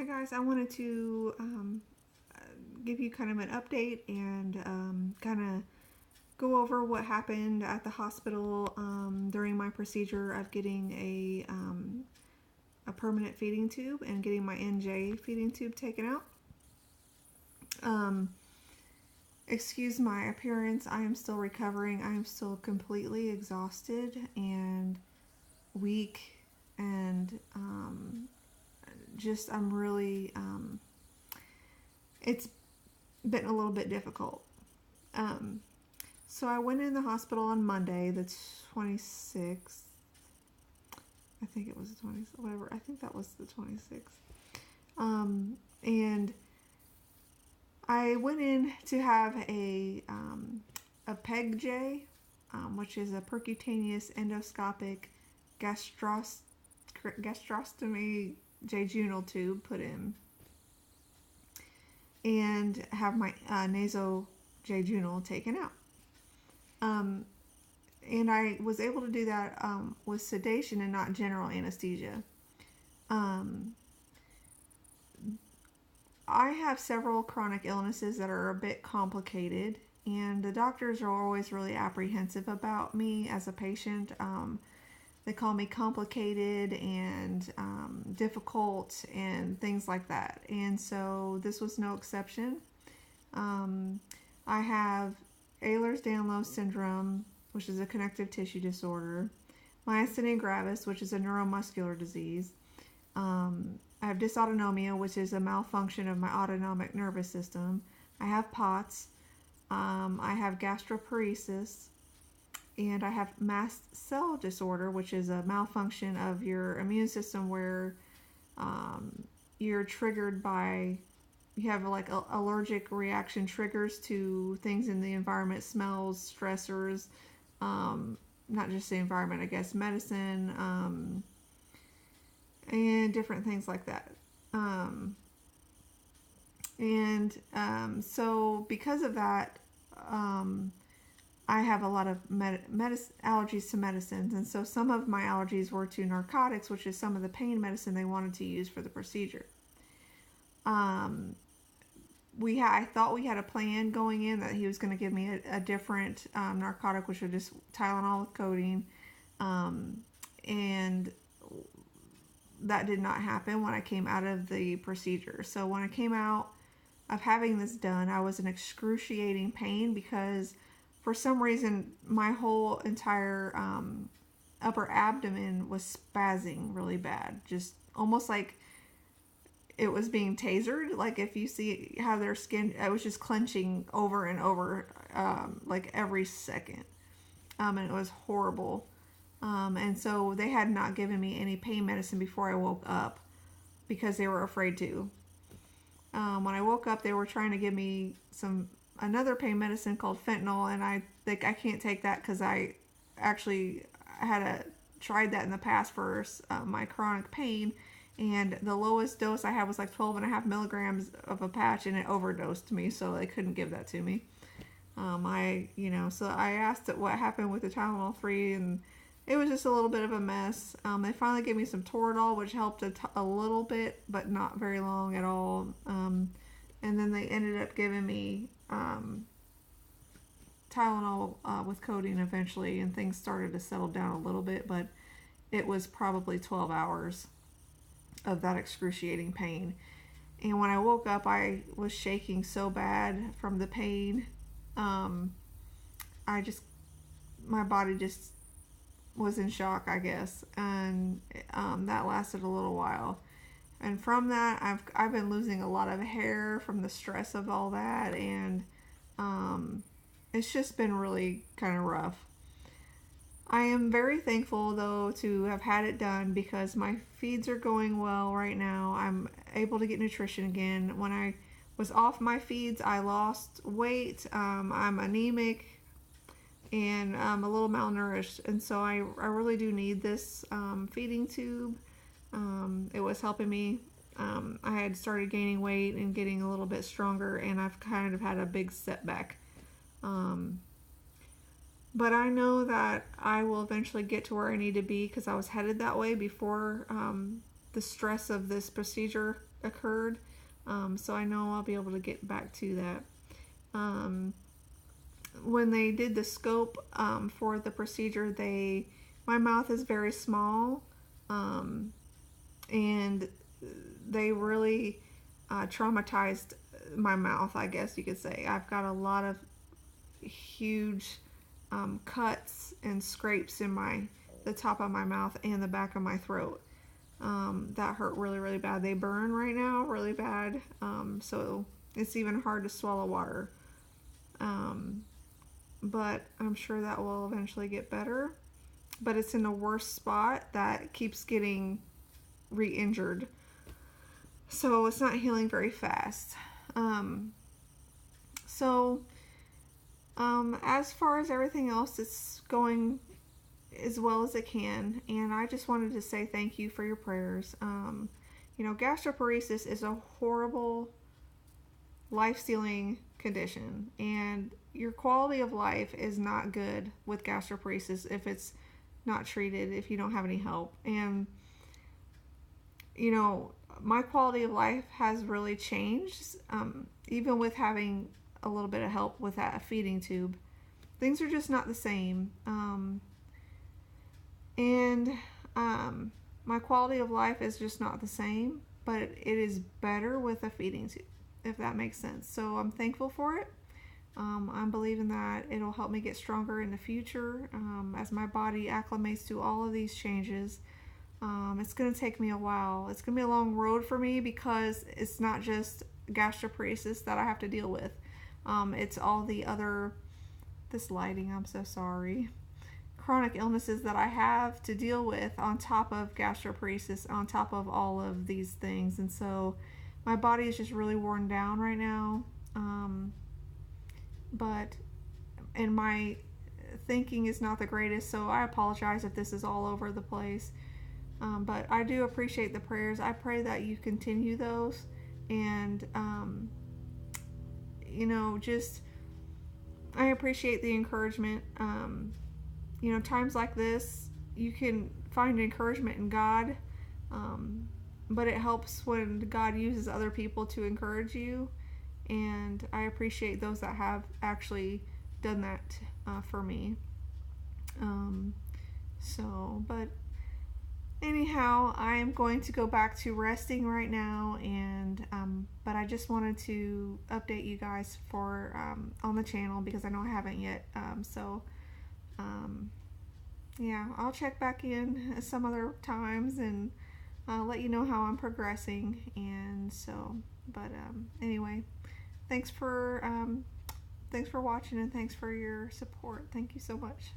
Hi guys, I wanted to give you kind of an update and kind of go over what happened at the hospital during my procedure of getting a permanent feeding tube and getting my NJ feeding tube taken out. Um, Excuse my appearance. I am still recovering. I am still completely exhausted and weak, and just I'm really it's been a little bit difficult. Um, so I went in the hospital on Monday, the 26th. I think it was the 20th, whatever. I think that was the 26th. And I went in to have a PEGJ, which is a percutaneous endoscopic gastros- gastrostomy jejunal tube put in, and have my nasojejunal taken out. Um, and I was able to do that with sedation and not general anesthesia. Um, I have several chronic illnesses that are a bit complicated, and the doctors are always really apprehensive about me as a patient. They call me complicated and difficult and things like that. And so this was no exception. Um, I have Ehlers-Danlos syndrome, which is a connective tissue disorder, myasthenia gravis, which is a neuromuscular disease. I have dysautonomia, which is a malfunction of my autonomic nervous system. I have POTS. I have gastroparesis, and I have mast cell disorder, which is a malfunction of your immune system where you're triggered by, you have like allergic reaction triggers to things in the environment, smells, stressors, not just the environment, I guess, medicine, and different things like that. Um, so because of that, um, I have a lot of allergies to medicines, and so some of my allergies were to narcotics, which is some of the pain medicine they wanted to use for the procedure. Um, I thought we had a plan going in that he was going to give me a different narcotic, which was just Tylenol with codeine, and that did not happen when I came out of the procedure. So when I came out of having this done, I was in excruciating pain because for some reason my whole entire upper abdomen was spazzing really bad, just almost like it was being tasered. Like if you see how their skin, it was just clenching over and over, like every second, and it was horrible. And so they had not given me any pain medicine before I woke up because they were afraid to. When I woke up, they were trying to give me another pain medicine called fentanyl, and I think I can't take that because I actually tried that in the past for my chronic pain, and the lowest dose I had was like 12.5 milligrams of a patch, and it overdosed me, so they couldn't give that to me. So I asked what happened with the Tylenol 3, and it was just a little bit of a mess. They finally gave me some Toradol, which helped a little bit, but not very long at all. And then they ended up giving me Tylenol with codeine eventually, and things started to settle down a little bit, but it was probably 12 hours of that excruciating pain. And when I woke up, I was shaking so bad from the pain. Um, my body just was in shock, I guess, and that lasted a little while. And from that, I've been losing a lot of hair from the stress of all that, and it's just been really kind of rough. I am very thankful though to have had it done because my feeds are going well right now. I'm able to get nutrition again. When I was off my feeds, I lost weight. I'm anemic and a little malnourished, and so I really do need this feeding tube. It was helping me. I had started gaining weight and getting a little bit stronger, and I've kind of had a big setback. Um, but I know that I will eventually get to where I need to be because I was headed that way before the stress of this procedure. occurred. So I know I'll be able to get back to that. Um, when they did the scope for the procedure, my mouth is very small, um, and they really traumatized my mouth, I guess you could say. I've got a lot of huge cuts and scrapes in the top of my mouth and the back of my throat. That hurt really, really bad. They burn right now really bad, so it's even hard to swallow water. Um, but I'm sure that will eventually get better. But it's in a worse spot that keeps getting re injured. So it's not healing very fast. Um, so, as far as everything else, it's going as well as it can. And I just wanted to say thank you for your prayers. Gastroparesis is a horrible, life stealing condition. And your quality of life is not good with gastroparesis if it's not treated, if you don't have any help. And, you know, my quality of life has really changed, even with having a little bit of help with that feeding tube. Things are just not the same. And my quality of life is just not the same, but it is better with a feeding tube, if that makes sense. So I'm thankful for it. I'm believing that it'll help me get stronger in the future as my body acclimates to all of these changes. It's going to take me a while. It's going to be a long road for me because it's not just gastroparesis that I have to deal with. It's all the other, this lighting, I'm so sorry, chronic illnesses that I have to deal with on top of gastroparesis, on top of all of these things. And so my body is just really worn down right now. But and my thinking is not the greatest, so I apologize if this is all over the place. But I do appreciate the prayers. I pray that you continue those, and just I appreciate the encouragement. Times like this, you can find encouragement in God, but it helps when God uses other people to encourage you. And I appreciate those that have actually done that for me. Um, but anyhow, I am going to go back to resting right now, and but I just wanted to update you guys for on the channel because I know I haven't yet. Yeah, I'll check back in some other times and let you know how I'm progressing. And so, but anyway, thanks for watching, and thanks for your support. Thank you so much.